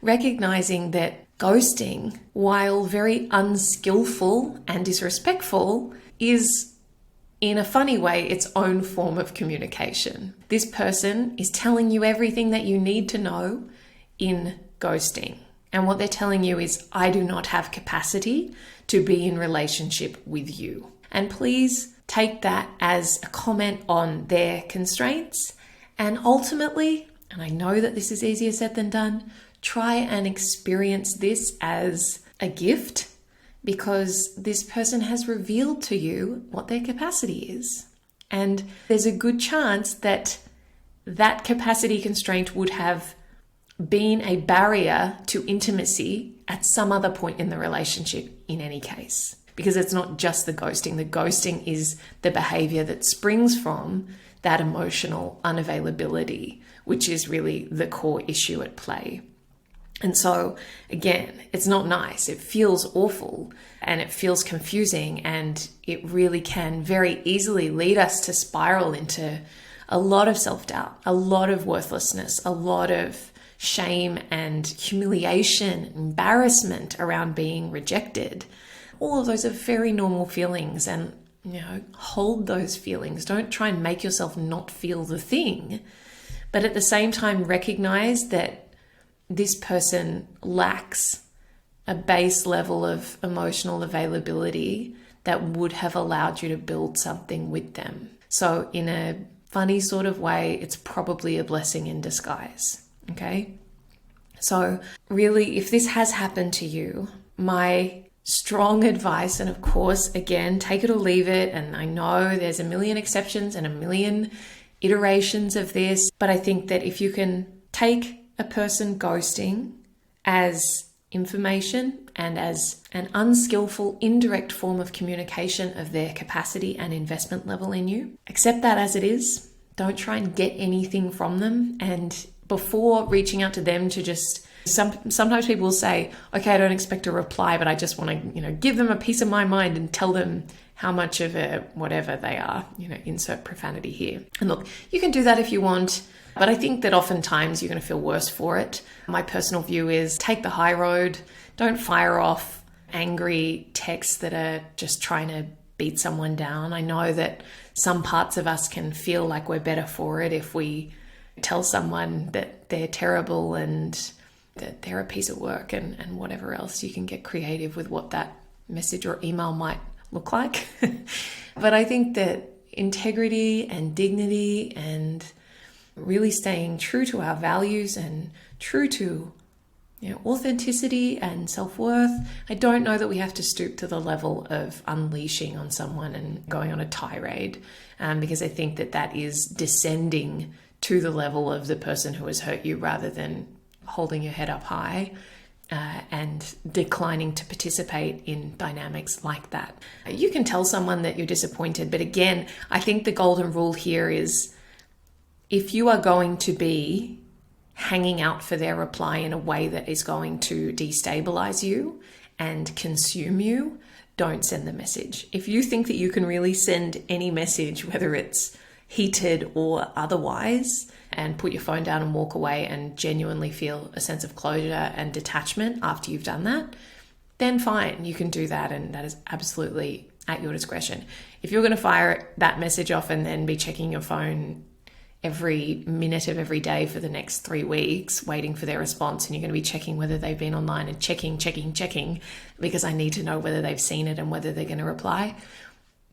recognizing that ghosting, while very unskillful and disrespectful, is in a funny way its own form of communication. This person is telling you everything that you need to know in ghosting. And what they're telling you is, I do not have capacity to be in relationship with you. And please take that as a comment on their constraints. And ultimately, and I know that this is easier said than done, try and experience this as a gift, because this person has revealed to you what their capacity is. And there's a good chance that that capacity constraint would have been a barrier to intimacy at some other point in the relationship in any case. Because it's not just the ghosting. The ghosting is the behavior that springs from that emotional unavailability, which is really the core issue at play. And so, again, it's not nice. It feels awful and it feels confusing, and it really can very easily lead us to spiral into a lot of self-doubt, a lot of worthlessness, a lot of shame and humiliation, embarrassment around being rejected. All of those are very normal feelings, and hold those feelings. Don't try and make yourself not feel the thing, but at the same time recognize that this person lacks a base level of emotional availability that would have allowed you to build something with them. So in a funny sort of way, it's probably a blessing in disguise. Okay? So really, if this has happened to you, my strong advice, and of course, again, take it or leave it, and I know there's a million exceptions and a million iterations of this, but I think that if you can take a person ghosting as information and as an unskillful, indirect form of communication of their capacity and investment level in you, accept that as it is. Don't try and get anything from them. And before reaching out to them to just, sometimes people will say, okay, I don't expect a reply, but I just want to, give them a piece of my mind and tell them how much of a whatever they are, insert profanity here. And look, you can do that if you want, but I think that oftentimes you're going to feel worse for it. My personal view is take the high road. Don't fire off angry texts that are just trying to beat someone down. I know that some parts of us can feel like we're better for it if we tell someone that they're terrible and that they're a piece of work and whatever else. You can get creative with what that message or email might look like. But I think that integrity and dignity and really staying true to our values and true to authenticity and self-worth, I don't know that we have to stoop to the level of unleashing on someone and going on a tirade, because I think that is descending to the level of the person who has hurt you rather than holding your head up high and declining to participate in dynamics like that. You can tell someone that you're disappointed, but again, I think the golden rule here is if you are going to be hanging out for their reply in a way that is going to destabilize you and consume you, don't send the message. If you think that you can really send any message, whether it's heated or otherwise, and put your phone down and walk away and genuinely feel a sense of closure and detachment after you've done that, then fine, you can do that, and that is absolutely at your discretion. If you're going to fire that message off and then be checking your phone every minute of every day for the next 3 weeks, waiting for their response, and you're going to be checking whether they've been online and checking, because I need to know whether they've seen it and whether they're going to reply,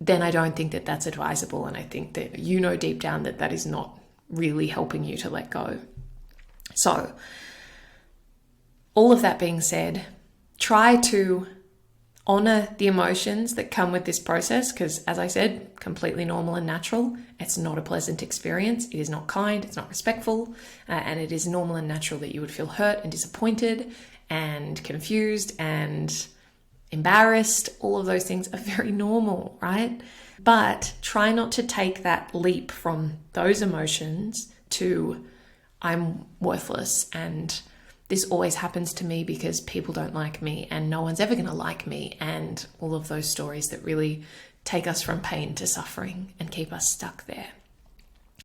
then I don't think that that's advisable. And I think that deep down that is not really helping you to let go. So, all of that being said, try to honor the emotions that come with this process, because as I said, completely normal and natural. It's not a pleasant experience. It is not kind. It's not respectful. And it is normal and natural that you would feel hurt and disappointed and confused and embarrassed. All of those things are very normal, right? But try not to take that leap from those emotions to I'm worthless and this always happens to me because people don't like me and no one's ever going to like me, and all of those stories that really take us from pain to suffering and keep us stuck there.